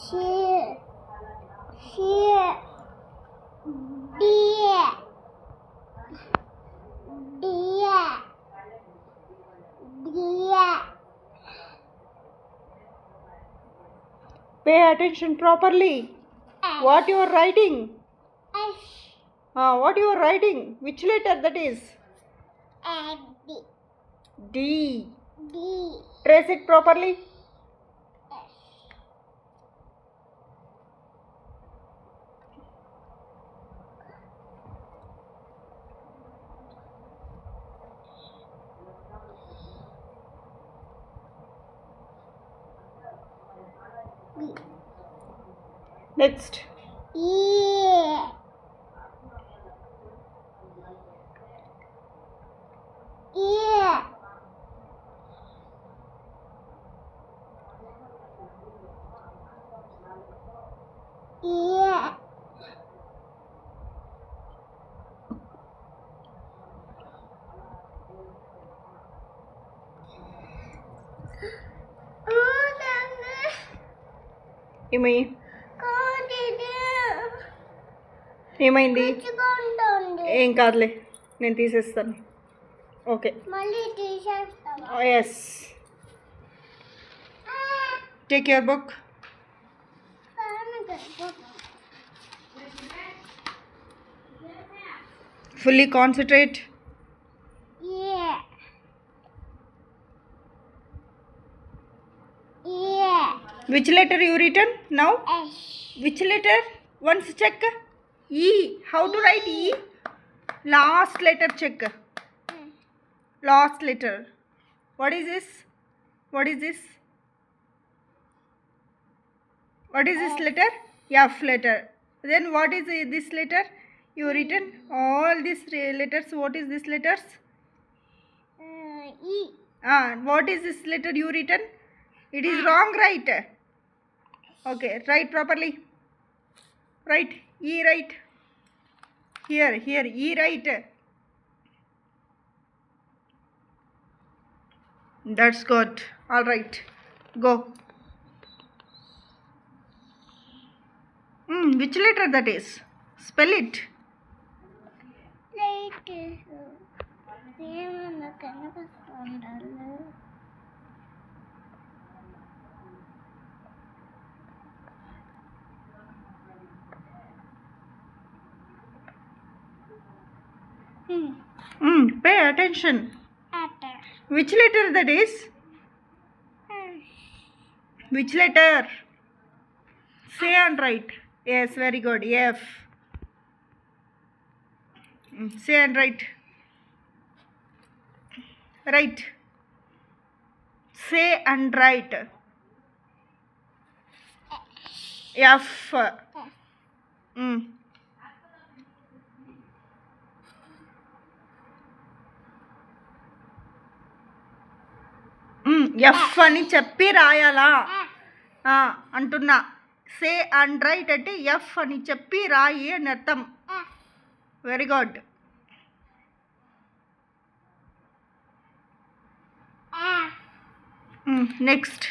C D D D. Pay attention properly. What you are writing? S What you are writing? Which letter that is? D D. D. Trace it properly. B. Next. E. E. E. ఏమైంది? ఏం కాదులే, నేను తీసేస్తాను. Okay, మళ్ళీ తీసేస్తావా? Yes. Take your book. Fully concentrate. Yeah. Yeah. Which letter you written now? S. Which letter? Once check. E. How to write E? Last letter check. Last letter. What is this? What is this? What is this letter? F letter. Then what is this letter? You written all these letters. What is this letters? E. What is this letter you written? It is wrong, right? Okay, write properly. Write E, right? Here, E, right? That's good. All right, go. Which letter that is? Spell it. Like ఏమన్నా కనిపిస్తుండాలి. Pay attention. Atta. Which letter that is? Which letter? Say and write. Yes, very good. F. Say and write. Write. Say and write. F. F అని చెప్పి రాయాలా అంటున్నా. Say and right అంటే F అని చెప్పి రాయి అని అర్థం. Very good. Next.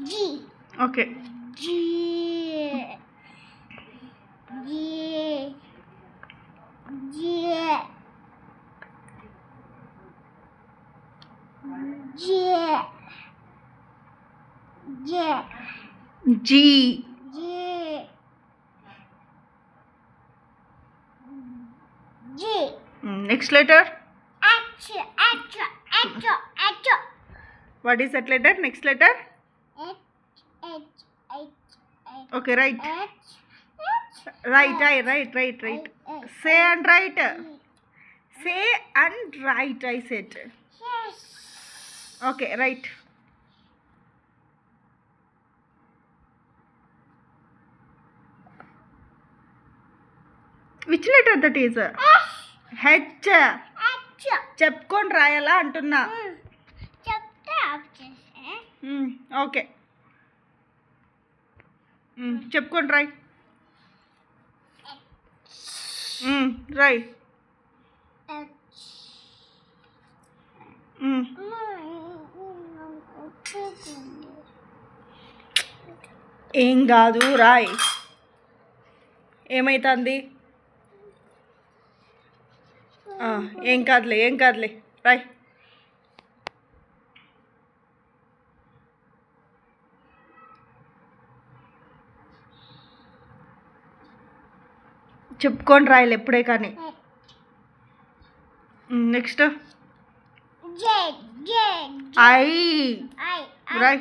G. Okay. G. G. G. G. G. G. G. G. Next letter. H. H. H. H. What is that letter? Next letter. H. H. H. H. Okay, right. H. Right. Say and write. Say and write, I said. Yes. Okay, right. Which letter that is? H. H. చెప్పుకొని రాయాలా అంటున్నా. చెప్తే of చేసే. Okay, చెప్పుకొని రాయ్. రాయ్. ఏం కాదు రాయ్. ఏమైతుంది? ఏం కాదులే రాయ్. చెప్పుకొని రాయలు ఎప్పుడే కానీ. నెక్స్ట్ ఐ రాయ్.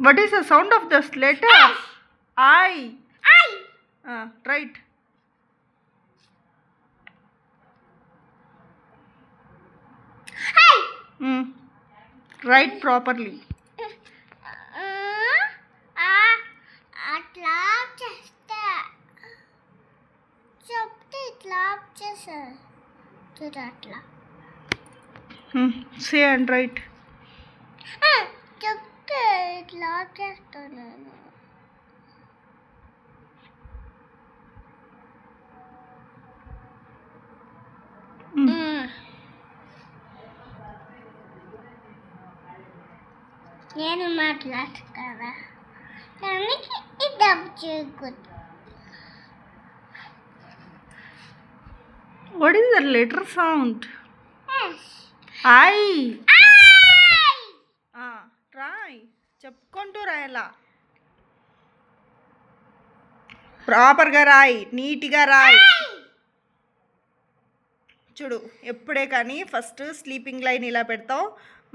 What is the sound of this letter? I. Right. Write properly. అట్లా చేస్తా చెప్తే ఇట్లా చేస్తా చూడు అట్లా. Say and write. చెప్తే ఇట్లా చేస్తాను నేను. నేను మాట్లాడుతారా దానికి డబ్బు చేయకూడదు. What is the letter sound? I. Roy. చెప్పుకుంటూ రాయాలా. ప్రాపర్గా రాయ్, నీట్గా రాయ్. చూడు ఎప్పుడే కానీ ఫస్ట్ స్లీపింగ్ లైన్ ఇలా పెడతావు,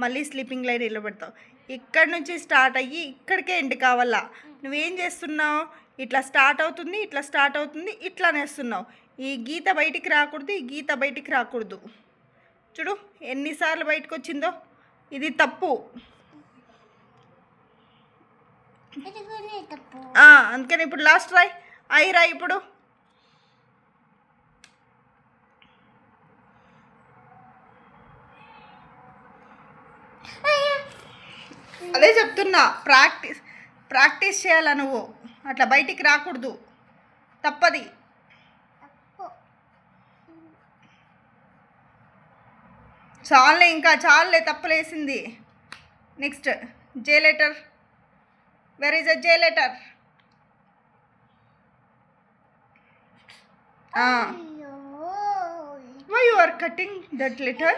మళ్ళీ స్లీపింగ్ లైన్ ఇలా పెడతావు. ఇక్కడ నుంచి స్టార్ట్ అయ్యి ఇక్కడికే ఎండ్ కావాలా. నువ్వేం చేస్తున్నావు? ఇట్లా స్టార్ట్ అవుతుంది, ఇట్లా స్టార్ట్ అవుతుంది, ఇట్లా నేస్తున్నావు. ఈ గీత బయటికి రాకూడదు, ఈ గీత బయటికి రాకూడదు. చూడు ఎన్నిసార్లు బయటకు వచ్చిందో. ఇది తప్పు. అందుకని ఇప్పుడు లాస్ట్ రాయ్. ఐ రాయ్ ఇప్పుడు. అదే చెప్తున్నా, ప్రాక్టీస్ చేయాలా నువ్వు. అట్లా బయటికి రాకూడదు, తప్పది. చాలే, ఇంకా చాలే, తప్పులేసింది. Next J letter. Where is a J letter? Why you are cutting that letter?